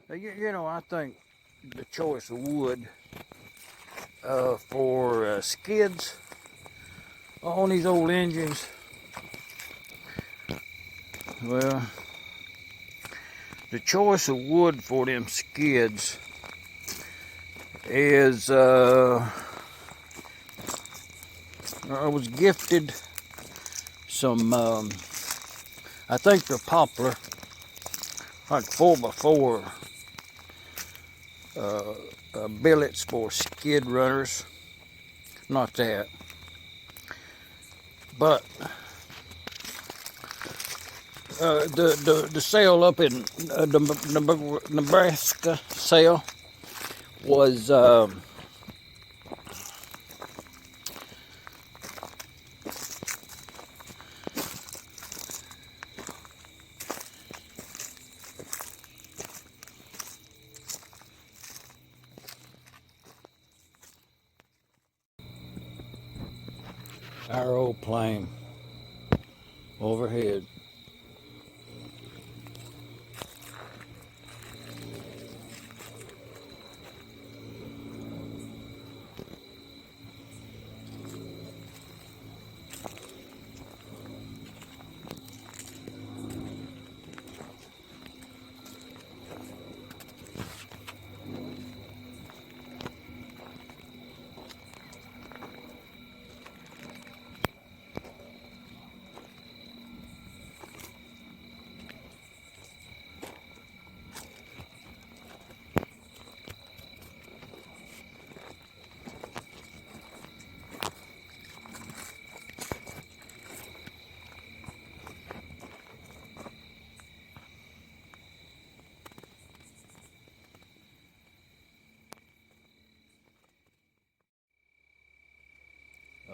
You know, I think the choice of wood for skids on these old engines, well, the choice of wood for them skids is, I was gifted some, I think they're poplar, like 4x4 billets for skid runners. Not that, but the sale up in Nebraska sale was our old plane overhead.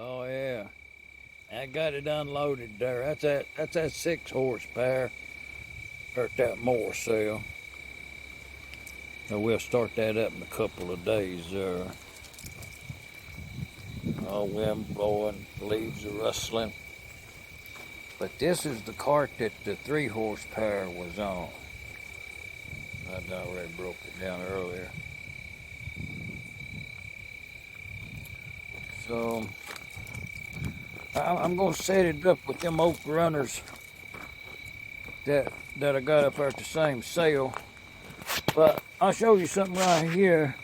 Oh yeah, I got it unloaded there. That's that 6 horsepower or that more cell. So we'll start that up in a couple of days there. Oh, wind blowing, leaves are rustling. But this is the cart that the 3 horsepower was on. I'd already broke it down earlier. So I'm gonna set it up with them oak runners that I got up there at the same sale. But I'll show you something right here.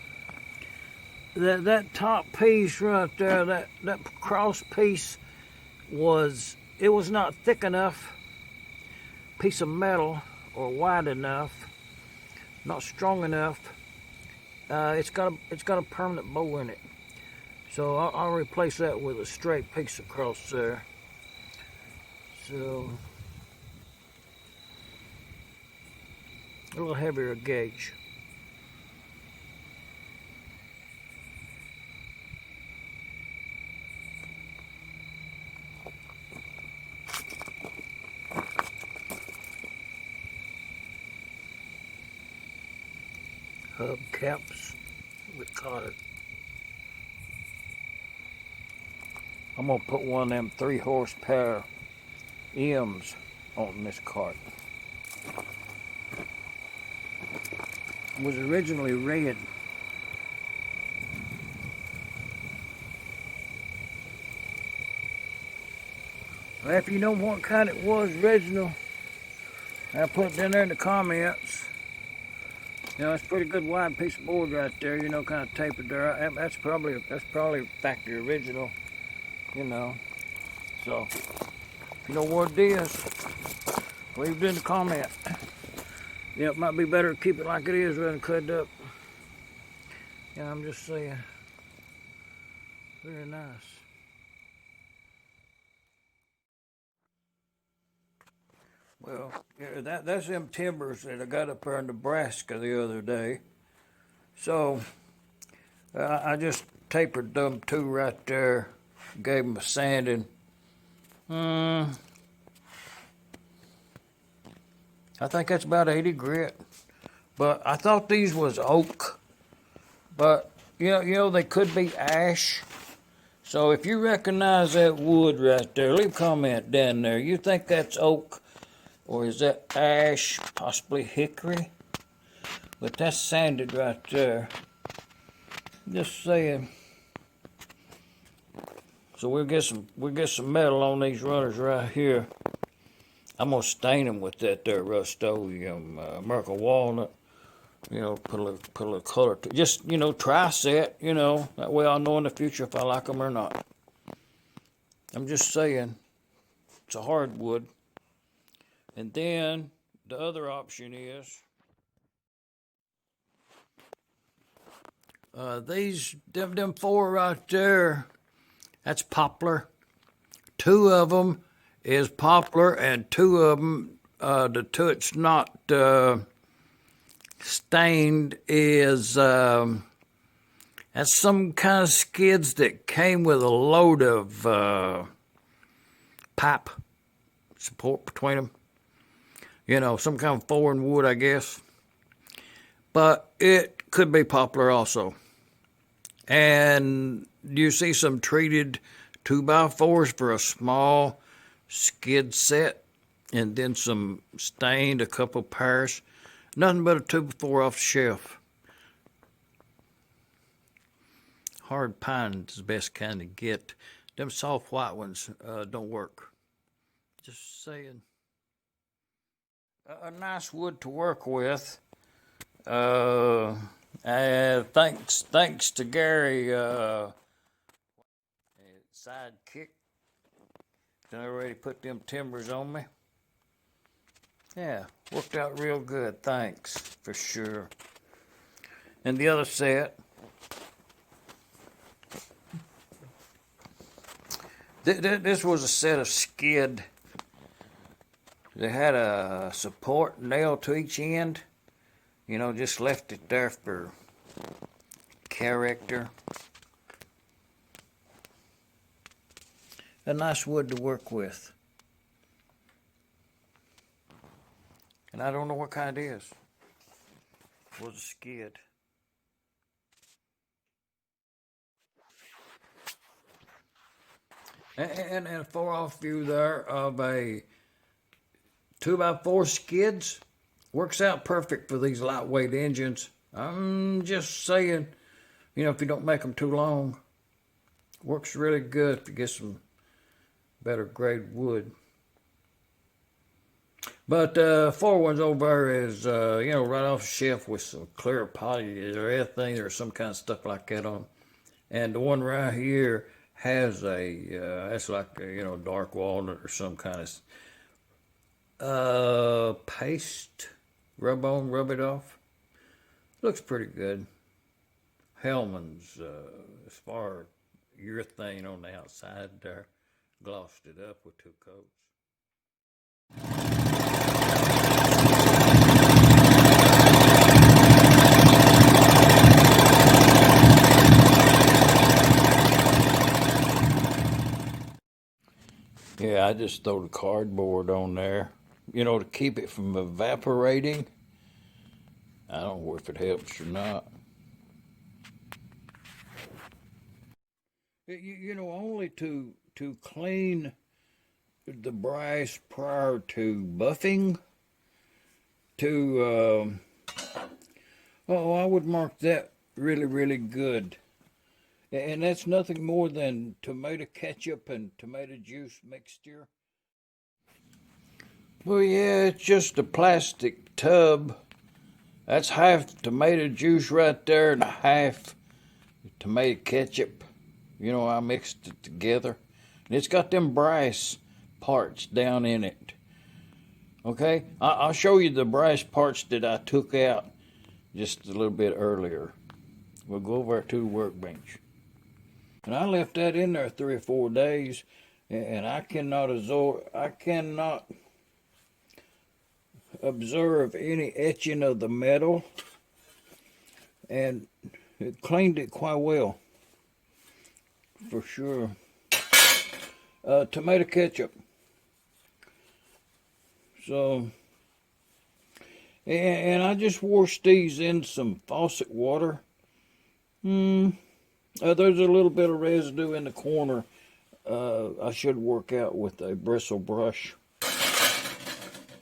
That top piece right there, that cross piece was not thick enough piece of metal or wide enough, not strong enough. It's got a permanent bow in it. So I'll replace that with a straight piece across there. So a little heavier gauge. Hub caps with cotton. I'm gonna put one of them 3 horsepower M's on this cart. It was originally red. Well, if you know what kind it was original, I'll put it down there in the comments. You know, it's a pretty good wide piece of board right there, you know, kind of tapered there. That's probably factory original, you know. So, if you know what it is, leave it in the comment. Yeah, it might be better to keep it like it is rather than cut it up. Yeah, I'm just saying. Very nice. Well, yeah, that's them timbers that I got up there in Nebraska the other day. So I just tapered them 2 right there, gave them a sanding. I think that's about 80 grit. But I thought these was oak, but you know they could be ash. So if you recognize that wood right there, leave a comment down there. You think that's oak? Or is that ash, possibly hickory? But that's sanded right there. Just saying. So we'll get some metal on these runners right here. I'm gonna stain them with that there Rust-Oleum American walnut. You know, put a little color to just, you know, try set, you know, that way I'll know in the future if I like them or not. I'm just saying, it's a hardwood. And then the other option is them four right there, that's poplar. Two of them is poplar, and two of them, the two it's not stained is that's some kind of skids that came with a load of pipe support between them. You know, some kind of foreign wood, I guess. But it could be poplar also. And you see some treated 2x4s for a small skid set, and then some stained, a couple pairs. Nothing but a 2x4 off the shelf. Hard pine is the best kind to get. Them soft white ones don't work. Just saying. A nice wood to work with. Thanks to Gary, sidekick. Done already put them timbers on me. Yeah, worked out real good. Thanks for sure. And the other set. This was a set of skid. They had a support nail to each end. You know, just left it there for character. A nice wood to work with. And I don't know what kind it is. It was a skid. And a far-off view there of a 2x4 skids. Works out perfect for these lightweight engines. I'm just saying, you know, if you don't make them too long, works really good if you get some better grade wood. But four ones over there is, you know, right off the shelf with some clear poly or anything or some kind of stuff like that on. And the one right here has a, that's like a, you know, dark walnut or some kind of paste. Rub on, rub it off. Looks pretty good. Hellman's, as far as urethane on the outside there, glossed it up with 2 coats. Yeah, I just throw the cardboard on there, you know, to keep it from evaporating. I don't know if it helps or not. You know, only to clean the brass prior to buffing, I would mark that really good. And that's nothing more than tomato ketchup and tomato juice mixture. Well, yeah, it's just a plastic tub. That's half tomato juice right there and half tomato ketchup. You know, I mixed it together. And it's got them brass parts down in it. Okay? I'll show you the brass parts that I took out just a little bit earlier. We'll go over to the workbench. And I left that in there 3 or 4 days, and I cannot observe any etching of the metal, and it cleaned it quite well, for sure. Tomato ketchup. So, and I just washed these in some faucet water. There's a little bit of residue in the corner. I should work out with a bristle brush.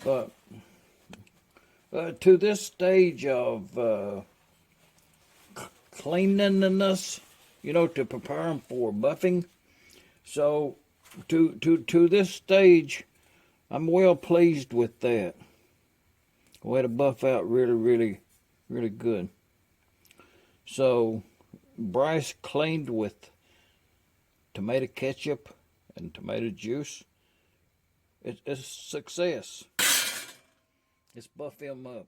But To this stage of cleanliness, you know, to prepare them for buffing. So to this stage, I'm well pleased with that. Way to buff out really good. So brass cleaned with tomato ketchup and tomato juice. It's a success. Let's buff them up.